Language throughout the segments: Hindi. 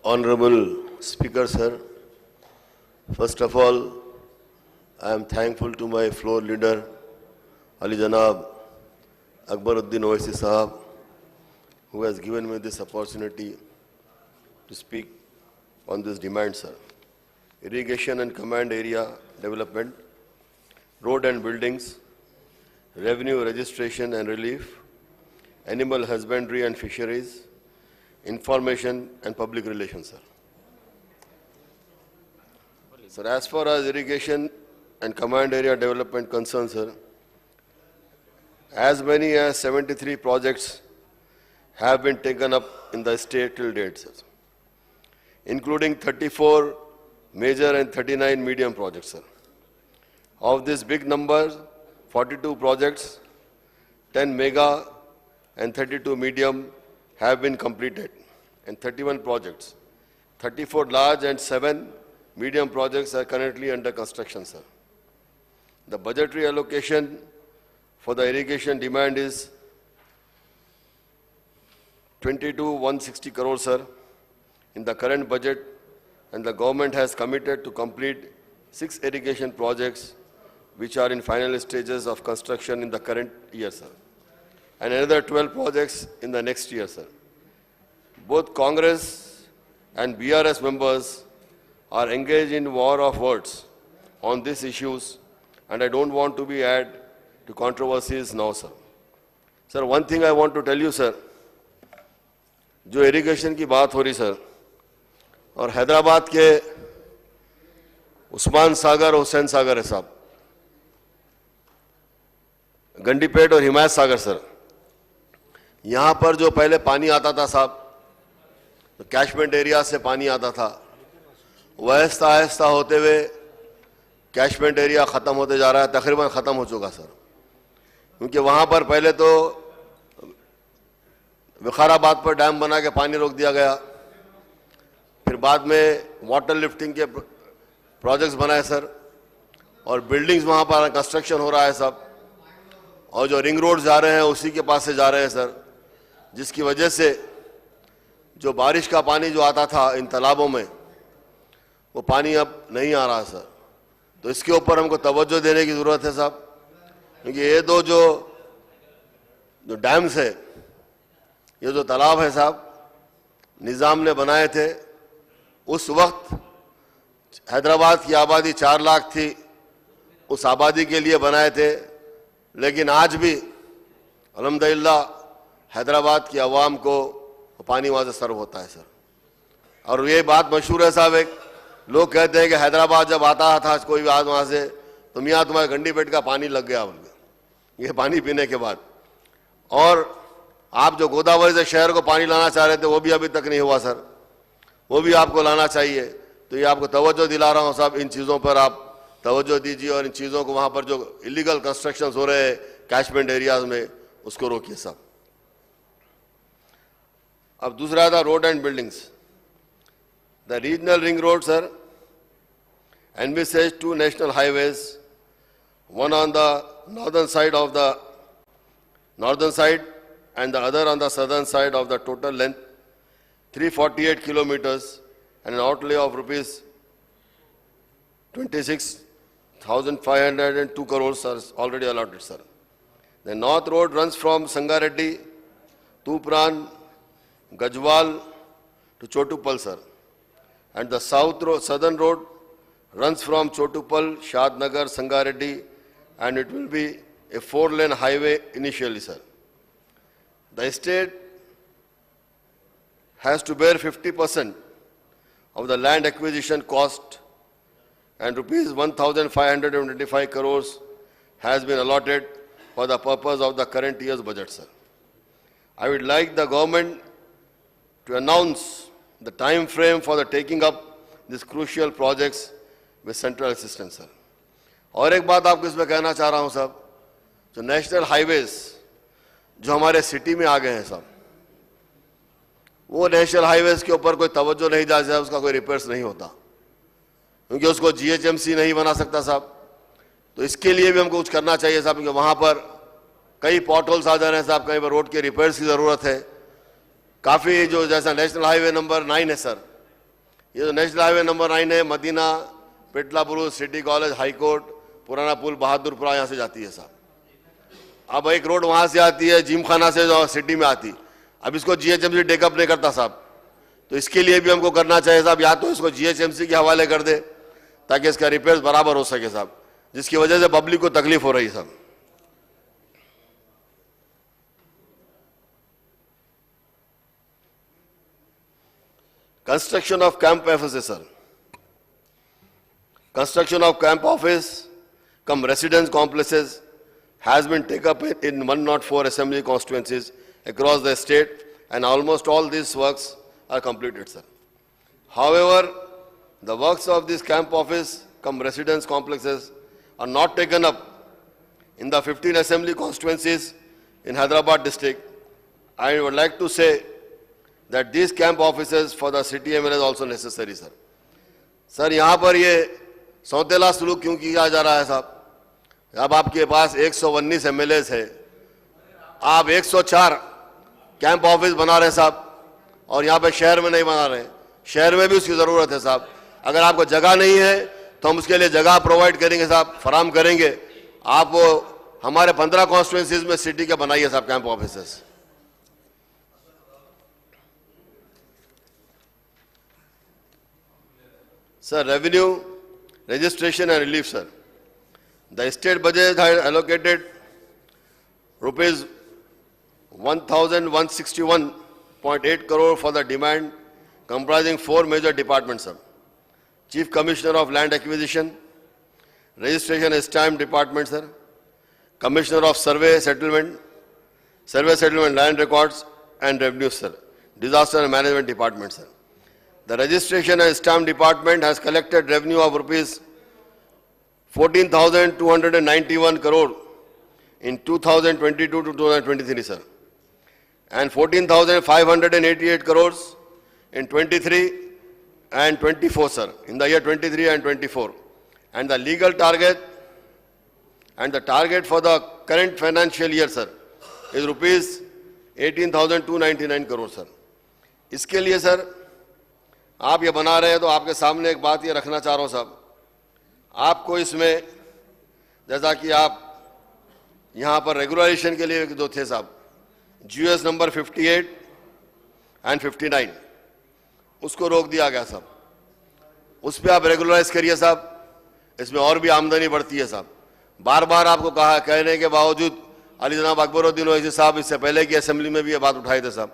Honorable Speaker, sir, first of all, I am thankful to my floor leader, Ali Janab Akbaruddin Owaisi Sahab, who has given me this opportunity to speak on this demand, sir. Irrigation and command area development, road and buildings, revenue registration and relief, animal husbandry and fisheries, information and public relations, sir. Sir, as far as irrigation and command area development concerns, sir, as many as 73 projects have been taken up in the state till date, sir, including 34 major and 39 medium projects, sir. Of this big number, 42 projects, 10 mega and 32 medium have been completed, and 31 projects, 34 large and 7 medium projects are currently under construction, sir. The budgetary allocation for the irrigation demand is 22,160 crores, sir, in the current budget, and the government has committed to complete 6 irrigation projects which are in final stages of construction in the current year, sir, and another 12 projects in the next year, sir. Both Congress and BRS members are engaged in war of words on these issues, and I don't want to be add to controversies now, sir. Sir, one thing I want to tell you, sir, जो इरिगेशन की बात हो रही सर, और हैदराबाद के उस्मान सागर और हुसैन सागर है साहब, गंडीपेट और हिमायत सागर सर, यहाँ पर जो पहले पानी आता था साहब, तो कैशमेंट एरिया से पानी आता था, वह आहिस्ता आहिस्ता होते हुए कैशमेंट एरिया ख़त्म होते जा रहा है, तकरीबन ख़त्म हो चुका सर, क्योंकि वहाँ पर पहले तो विखाराबाद पर डैम बना के पानी रोक दिया गया, फिर बाद में वाटर लिफ्टिंग के प्रोजेक्ट्स बनाए सर, और बिल्डिंग्स वहाँ पर कंस्ट्रक्शन हो रहा है सब, और जो रिंग रोड जा रहे हैं उसी के पास से जा रहे हैं सर, जिसकी वजह से जो बारिश का पानी जो आता था इन तालाबों में, वो पानी अब नहीं आ रहा सर। तो इसके ऊपर हमको तवज्जो देने की ज़रूरत है साहब, क्योंकि ये दो जो डैम्स है, ये जो तालाब है साहब, निज़ाम ने बनाए थे, उस वक्त हैदराबाद की आबादी 4 लाख थी, उस आबादी के लिए बनाए थे, लेकिन आज भी अल्हम्दुलिल्लाह हैदराबाद की आवाम को पानी वहाँ से सर्व होता है सर। और ये बात मशहूर है साहब, एक लोग कहते हैं कि हैदराबाद जब आता था कोई भी आज वहाँ से, तो मियाँ तुम्हारे गंडीपेट का पानी लग गया उनके ये पानी पीने के बाद। और आप जो गोदावरी से शहर को पानी लाना चाह रहे थे, वो भी अभी तक नहीं हुआ सर, वो भी आपको लाना चाहिए। तो ये आपको तवज्जो दिला रहा हूँ साहब, इन चीज़ों पर आप तवज्जो दीजिए, और इन चीज़ों को वहाँ पर जो इलीगल कंस्ट्रक्शन हो रहे हैं कैशमेंट एरियाज में, उसको रोकिए साहब। अब दूसरा था road and buildings. The regional ring road sir envisages 2 national highways, one on the northern side and the other on the southern side of the total length 348 kilometers and an outlay of rupees 26,502 crores are already allotted, sir. The north road runs from Sangareddy, Tupran, Gajwal to Chotupal, sir, and the southern road runs from Chotupal, Shadnagar, Sangareddy, and it will be a 4-lane highway initially, sir. The state has to bear 50% of the land acquisition cost, and rupees 1,525 crores has been allotted for the purpose of the current year's budget, sir. I would like the government to announce the time frame for the taking up these crucial projects with central assistance, sir. और एक बात आपको इसमें कहना चाह रहा हूँ साहब, जो नेशनल हाईवेज जो हमारे सिटी में आ गए हैं साहब, वो नेशनल हाईवेज के ऊपर कोई तवज्जो नहीं जाती है, उसका कोई रिपेयर्स नहीं होता, क्योंकि उसको GHMC नहीं बना सकता साहब। तो इसके लिए भी हमको कुछ करना चाहिए साहब, क्योंकि वहाँ पर कई पॉट होल्स आ जा रहे हैं साहब, कहीं पर रोड के रिपेयर्स की ज़रूरत है। काफ़ी जो जैसा नेशनल हाईवे नंबर 9 है सर, ये जो नेशनल हाईवे नंबर 9 है, Madina, Petlapur, city college, high court, पुराना पुल, बहादुरपुरा, यहाँ से जाती है साहब। अब एक रोड वहाँ से आती है जिमखाना से जो सिटी में आती, अब इसको जीएचएमसी टेकअप नहीं करता साहब। तो इसके लिए भी हमको करना चाहिए साहब, या तो इसको जीएचएमसी के हवाले कर दे ताकि इसका रिपेयर बराबर हो सके साहब, जिसकी वजह से पब्लिक को तकलीफ हो रही है साहब। Construction of camp offices, sir. Construction of camp office cum residence complexes has been taken up in 104 assembly constituencies across the state, and almost all these works are completed, sir. However, the works of this camp office cum residence complexes are not taken up in the 15 assembly constituencies in Hyderabad district. I would like to say that these camp offices for the city ML is also necessary, sir. Sir यहाँ पर ये सौतेला सलूक क्यों किया जा रहा है साहब? अब आपके पास 119 MLAs है, आप 104 कैंप ऑफिस बना रहे हैं साहब, और यहाँ पे शहर में नहीं बना रहे हैं। शहर में भी उसकी ज़रूरत है साहब। अगर आपको जगह नहीं है तो हम उसके लिए जगह प्रोवाइड करेंगे साहब, फराम करेंगे। आप वो हमारे 15 कॉन्स्टिट्यूंसीज में सिटी के बनाइए साहब camp offices. Sir, revenue, registration and relief, sir. The state budget had allocated rupees 1,161.8 crore for the demand, comprising 4 major departments, sir. Chief Commissioner of Land Acquisition, Registration and Stamp Department, sir. Commissioner of Survey Settlement, Land Records and Revenue, sir. Disaster and Management Department, sir. The Registration and Stamp Department has collected revenue of rupees 14,291 crore in 2022 to 2023, sir, and 14,588 crores in 23 and 24, sir, in the year 23 and 24. And the legal target and the target for the current financial year, sir, is rupees 18,299 crore, sir. इसके लिए सर आप ये बना रहे हैं तो आपके सामने एक बात ये रखना चाह रहा हूँ साहब, आपको इसमें जैसा कि आप यहाँ पर रेगुलराइजेशन के लिए जो थे साहब, GS नंबर 58 एंड 59 उसको रोक दिया गया साहब, उस पर आप रेगुलराइज करिए साहब, इसमें और भी आमदनी बढ़ती है साहब। बार बार आपको कहा, कहने के बावजूद अली जनाब अकबरुद्दीन ओवैसी साहब इससे पहले की असेंबली में भी ये बात उठाए थे साहब।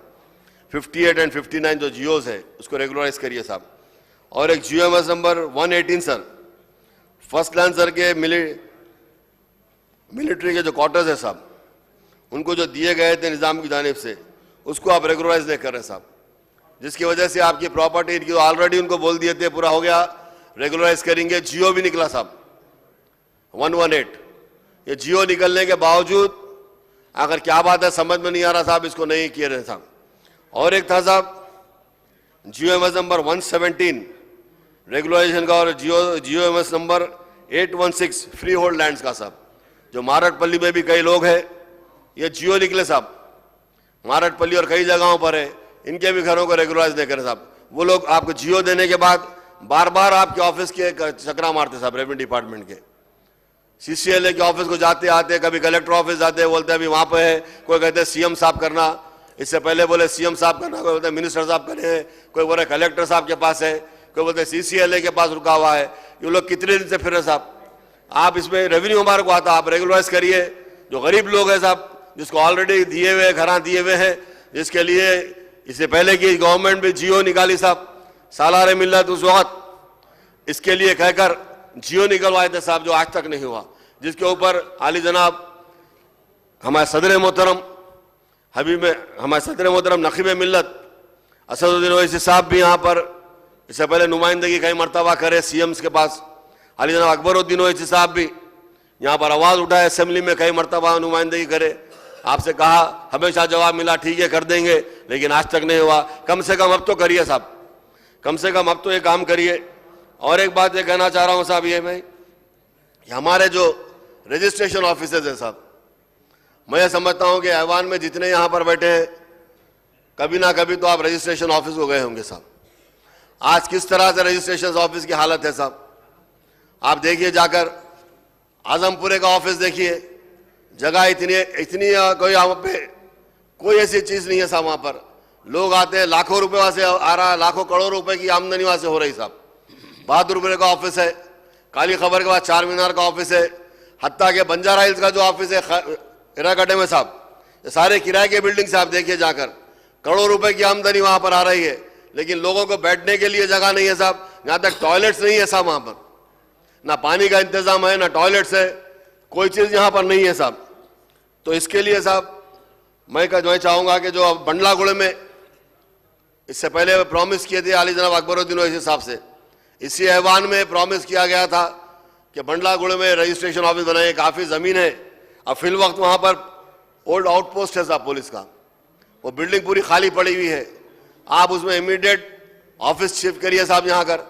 58 एंड 59 जो जियोज है उसको रेगुलराइज करिए साहब। और एक GMS number 118 sir, first line sir के मिलिट्री के जो क्वार्टर्स है साहब, उनको जो दिए गए थे निज़ाम की जानिब से, उसको आप रेगुलराइज नहीं कर रहे साहब, जिसकी वजह से आपकी प्रॉपर्टी की ऑलरेडी उनको बोल दिए थे पूरा हो गया, रेगुलराइज करेंगे। जियो भी निकला साहब 118, ये जियो निकलने के बावजूद अगर क्या बात है समझ में नहीं आ रहा साहब, इसको नहीं किए रहे साहब। और एक था साहब GMS नंबर 117 रेगुलराइजेशन का, और GMS number 816 free hold lands का साहब, जो मारटपल्ली में भी कई लोग हैं, ये जियो निकले साहब, मारटपल्ली और कई जगहों पर है, इनके भी घरों को रेगुलराइज नहीं करे साहब। वो लोग आपको जियो देने के बाद बार बार आपके ऑफिस के चक्रा मारते साहब, रेवेन्यू डिपार्टमेंट के CCLA के ऑफिस को जाते आते, कभी कलेक्टर ऑफिस जाते, बोलते अभी वहां पे है, कोई कहते हैं CM साहब करना, इससे पहले बोले CM साहब करना, कोई बोलते मिनिस्टर साहब करे, कोई बोले कलेक्टर साहब के पास है, कोई बोलते CCLA के पास रुका हुआ है। ये लोग कितने दिन से फिर रहे साहब। आप इसमें रेवेन्यू हमारे को आता, आप रेगुलराइज करिए। जो गरीब लोग हैं साहब, जिसको ऑलरेडी दिए हुए घर दिए हुए हैं, जिसके लिए इससे पहले की गवर्नमेंट भी जियो निकाली साहब, सालारे मिल्लत उस वक्त इसके लिए कहकर जियो निकलवाए थे साहब, जो आज तक नहीं हुआ, जिसके ऊपर आली जनाब हमारे सदर मोहतरम हमारे सदर मोहतरम नकीब मिल्लत असदुद्दीन ओवैसी साहब भी यहाँ पर इससे पहले नुमाइंदगी कई मरतबा करे CMs के पास। आली जनाब अकबरुद्दीन ओवैसी साहब भी यहाँ पर आवाज़ उठाए, असेंबली में कई मरतबा नुमाइंदगी करे, आपसे कहा, हमेशा जवाब मिला ठीक है कर देंगे, लेकिन आज तक नहीं हुआ। कम से कम अब तो करिए साहब, कम से कम अब तो ये काम करिए। और एक बात ये कहना चाह रहा हूँ साहब, ये मैं हमारे जो रजिस्ट्रेशन ऑफिसर्स हैं साहब, मैं समझता हूँ कि ऐवान में जितने यहाँ पर बैठे हैं, कभी ना कभी तो आप रजिस्ट्रेशन ऑफिस को गए होंगे साहब। आज किस तरह से रजिस्ट्रेशन ऑफिस की हालत है साहब, आप देखिए जाकर आजमपुरे का ऑफिस देखिए, जगह इतनी इतनी कोई वहाँ पे कोई ऐसी चीज नहीं है साहब। वहाँ पर लोग आते हैं, लाखों रुपए वहां से आ रहा है, लाखों करोड़ों रुपए की आमदनी वहां से हो रही साहब। बहादुरपुरे का ऑफिस है, काली खबर के बाद चार मीनार का ऑफिस है, हत्ता के बंजारा हिल्स का जो ऑफिस है हिरागड्डे में साहब, ये सारे किराए के बिल्डिंग से आप देखिए जाकर, करोड़ों रुपए की आमदनी वहां पर आ रही है, लेकिन लोगों को बैठने के लिए जगह नहीं है साहब। यहाँ तक टॉयलेट्स नहीं है साहब, वहां पर ना पानी का इंतजाम है, ना टॉयलेट्स है, कोई चीज यहाँ पर नहीं है साहब। तो इसके लिए साहब मैं चाहूंगा कि जो बंडलागुड़े में इससे पहले प्रॉमिस किए थे आली जनाब अकबरुद्दीन ओवैसी साहब से, इसी ऐवान में प्रॉमिस किया गया था कि बंडलागुड़े में रजिस्ट्रेशन ऑफिस बनाए, काफ़ी ज़मीन है। अब फिल वक्त वहाँ पर ओल्ड आउटपोस्ट है साहब पुलिस का, वो बिल्डिंग पूरी खाली पड़ी हुई है, आप उसमें इमीडिएट ऑफिस शिफ्ट करिए साहब। यहाँ कर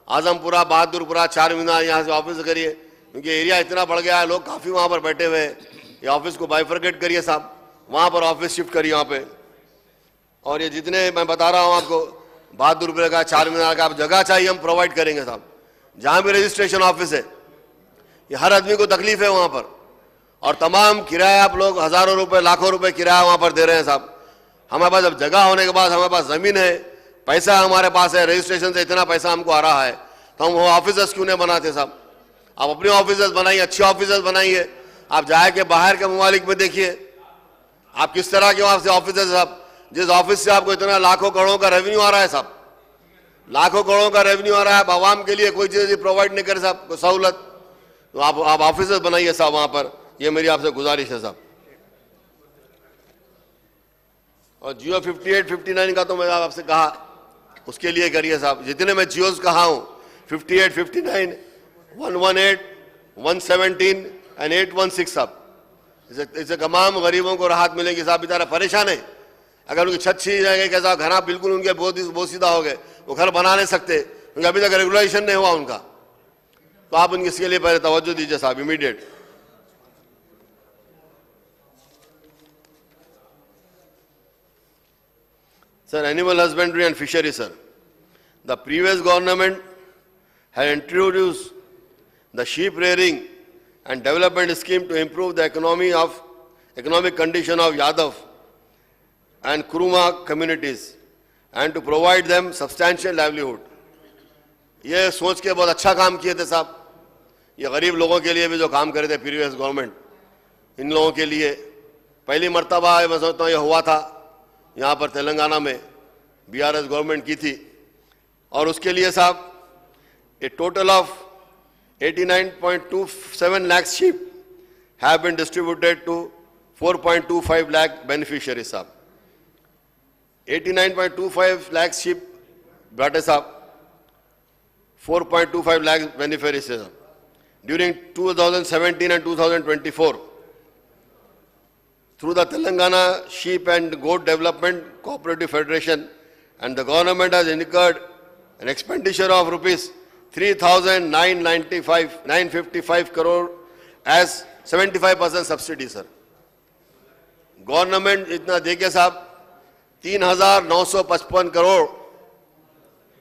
आजमपुरा, बहादुरपुरा, चार मीनार, यहाँ से ऑफिस करिए, क्योंकि एरिया इतना बढ़ गया है, लोग काफ़ी वहाँ पर बैठे हुए हैं। ये ऑफिस को बाइफरकेट करिए साहब, वहाँ पर ऑफिस शिफ्ट करिए वहाँ पे। और ये जितने मैं बता रहा हूँ आपको, बहादुरपुरे का, चार मीनार का, आप जगह चाहिए हम प्रोवाइड करेंगे साहब। जहाँ भी रजिस्ट्रेशन ऑफिस है, ये हर आदमी को तकलीफ है वहाँ पर, और तमाम किराया आप लोग हज़ारों रुपए, लाखों रुपए किराया वहाँ पर दे रहे हैं साहब। हमारे पास अब जगह होने के बाद, हमारे पास ज़मीन है, पैसा हमारे पास है, रजिस्ट्रेशन से इतना पैसा हमको आ रहा है, तो हम वो ऑफिसर्स क्यों नहीं बनाते साहब। आप अपने ऑफिसर्स बनाइए, अच्छे ऑफिसर्स बनाइए। आप जाके बाहर के ममालिक में देखिए आप किस तरह के वहाँ से ऑफिसर्स साहब, जिस ऑफिस से आपको इतना लाखों करोड़ों का रेवेन्यू आ रहा है साहब, लाखों करोड़ों का रेवेन्यू आ रहा है, आप आवाम के लिए कोई चीज़ प्रोवाइड नहीं करे साहब, कोई सहूलत, तो आप ऑफिसर्स बनाइए साहब वहाँ पर, ये मेरी आपसे गुजारिश है साहब। और जियो 58, 59 का तो मैं आपसे कहा, उसके लिए करिए साहब। जितने मैं जियोज कहा हूँ 58, 59, 118, 117 एंड 816 साहब, इससे तमाम गरीबों को राहत मिलेगी साहब। बेचारा परेशान है, अगर उनकी छत छीन जाएगी कैसा, घर बिल्कुल उनके बोसीदा हो गए, वो घर बना नहीं सकते क्योंकि अभी तक रेगुलेशन नहीं हुआ उनका, तो आप उनके इसके लिए पहले तवज्जो दीजिए साहब, immediate. Sir, animal husbandry and fishery, sir. The previous government had introduced the sheep rearing and development scheme to improve the economic condition of Yadav and Kuruma communities and to provide them substantial livelihood. ये सोच के बहुत अच्छा काम किए थे साहब, ये गरीब लोगों के लिए भी जो काम करे थे प्रीवियस गवर्नमेंट, इन लोगों के लिए पहली मर्तबा मैं समझता हूँ ये हुआ था यहाँ पर तेलंगाना में, बीआरएस गवर्नमेंट की थी। और उसके लिए साहब a total of 89.27 lakh sheep have been distributed to 4.25 lakh beneficiaries साहब। 89.25 lakh sheep बाटे साहब, 4.25 lakh beneficiaries साहब during 2017 and 2024 through the Telangana Sheep and Goat Development Cooperative Federation, and the government has incurred an expenditure of rupees 3,955 crore as 75% subsidy, sir. Government इतना देके साहब 3,955 करोड़,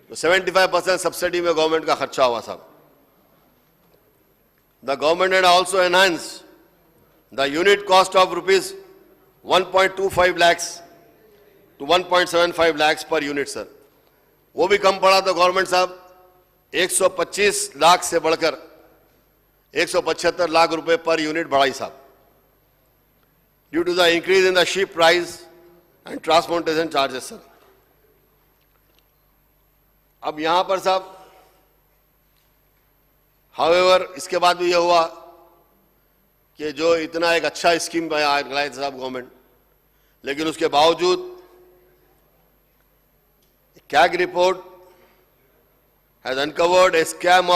तो 75% सब्सिडी में गवर्नमेंट का खर्चा हुआ साहब। The government had also enhanced the unit cost of rupees 1.25 lakhs to 1.75 lakhs per unit, sir. वो भी कम पड़ा तो गवर्नमेंट साहब 125 लाख से बढ़कर 175 लाख रुपए पर यूनिट बढ़ाई साहब, due to the increase in the sheep price and transportation charges, sir. अब यहां पर साहब हाउएवर इसके बाद भी यह हुआ कि जो इतना एक अच्छा स्कीम लाए साहब गवर्नमेंट, लेकिन उसके बावजूद CAG report has uncovered a scam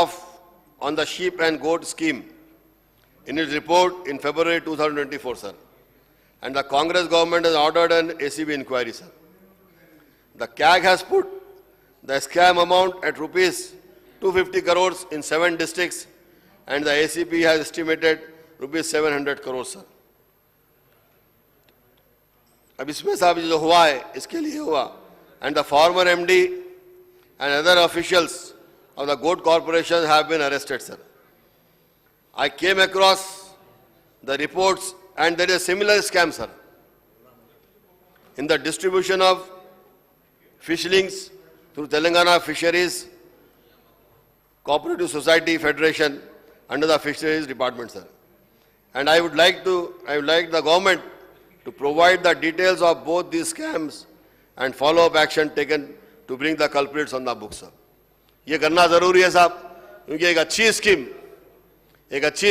on the sheep and goat scheme in its report in February 2024, sir. And the Congress government has ordered an ACB inquiry, sir. The CAG has put the scam amount at rupees 250 crores in 7 districts, and the ACB has estimated rupees 700 crores, sir. अब इसमें साहब जो हुआ है इसके लिए हुआ, and the former MD and other officials of the goat corporation have been arrested, sir. I came across the reports and there is a similar scam, sir, in the distribution of fishlings through Telangana Fisheries Cooperative Society Federation under the Fisheries Department, sir. And I would like the government to provide the details of both these scams and follow-up action taken to bring the culprits on the books, sir. ये करना जरूरी है साहब, क्योंकि एक अच्छी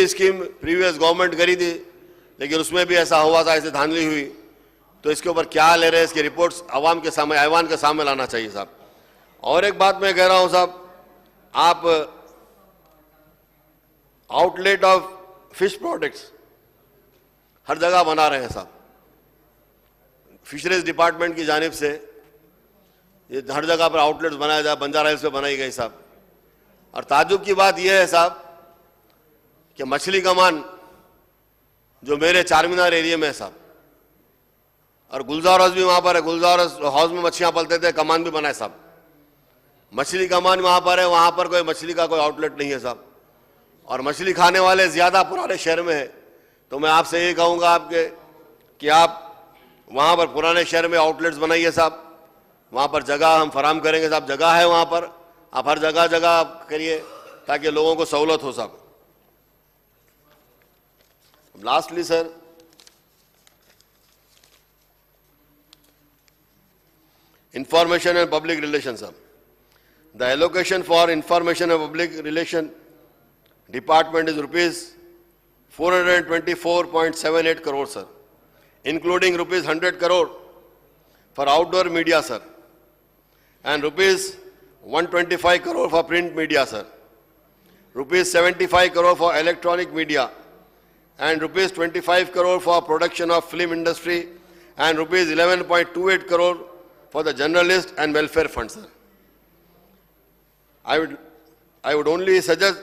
स्कीम प्रीवियस गवर्नमेंट करी थी, लेकिन उसमें भी ऐसा हुआ था, ऐसे धांधली हुई, तो इसके ऊपर क्या ले रहे हैं, इसकी रिपोर्ट्स आवाम के सामने, ऐवान के सामने लाना चाहिए साहब. और एक बात मैं कह रहा हूं साहब, आप आउटलेट ऑफ फिश प्रोडक्ट्स हर जगह बना रहे हैं साहब. फिशरीज डिपार्टमेंट की जानिब से ये हर जगह पर आउटलेट्स बनाया जाए, बंजारा हिल्स पे बनाई गई साहब. और ताजुब की बात यह है साहब कि मछली कमान जो मेरे चारमीनार एरिया में है साहब, और गुलजार हाउस भी वहां पर है, गुलजार हाउस में मछलियां पलते थे, कमान भी बनाए साहब. मछली कमान वहां पर है, वहां पर कोई मछली का कोई आउटलेट नहीं है साहब. और मछली खाने वाले ज्यादा पुराने शहर में है, तो मैं आपसे ये कहूंगा आपके कि आप वहां पर पुराने शहर में आउटलेट्स बनाइए साहब. वहां पर जगह हम फराम करेंगे साहब, जगह है वहां पर, आप हर जगह करिए ताकि लोगों को सहूलत हो साहब. Lastly sir, information and public relations, sir. The allocation for information and public relation department is rupees 424.78 crore, sir, including rupees 100 crore for outdoor media, sir, and rupees 125 crore for print media, sir, rupees 75 crore for electronic media, and rupees 25 crore for production of film industry, and rupees 11.28 crore for the journalist and welfare fund, sir. I would only suggest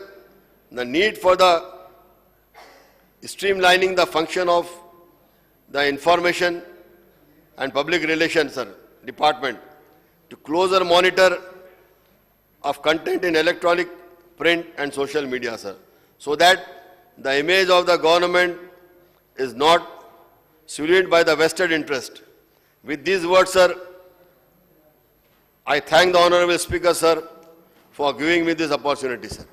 the need for the streamlining the function of the information and public relations, sir, department to closer monitor of content in electronic, print and social media, sir, so that the image of the government is not sullied by the vested interest. With these words, sir, I thank the Honorable Speaker, sir, for giving me this opportunity, sir.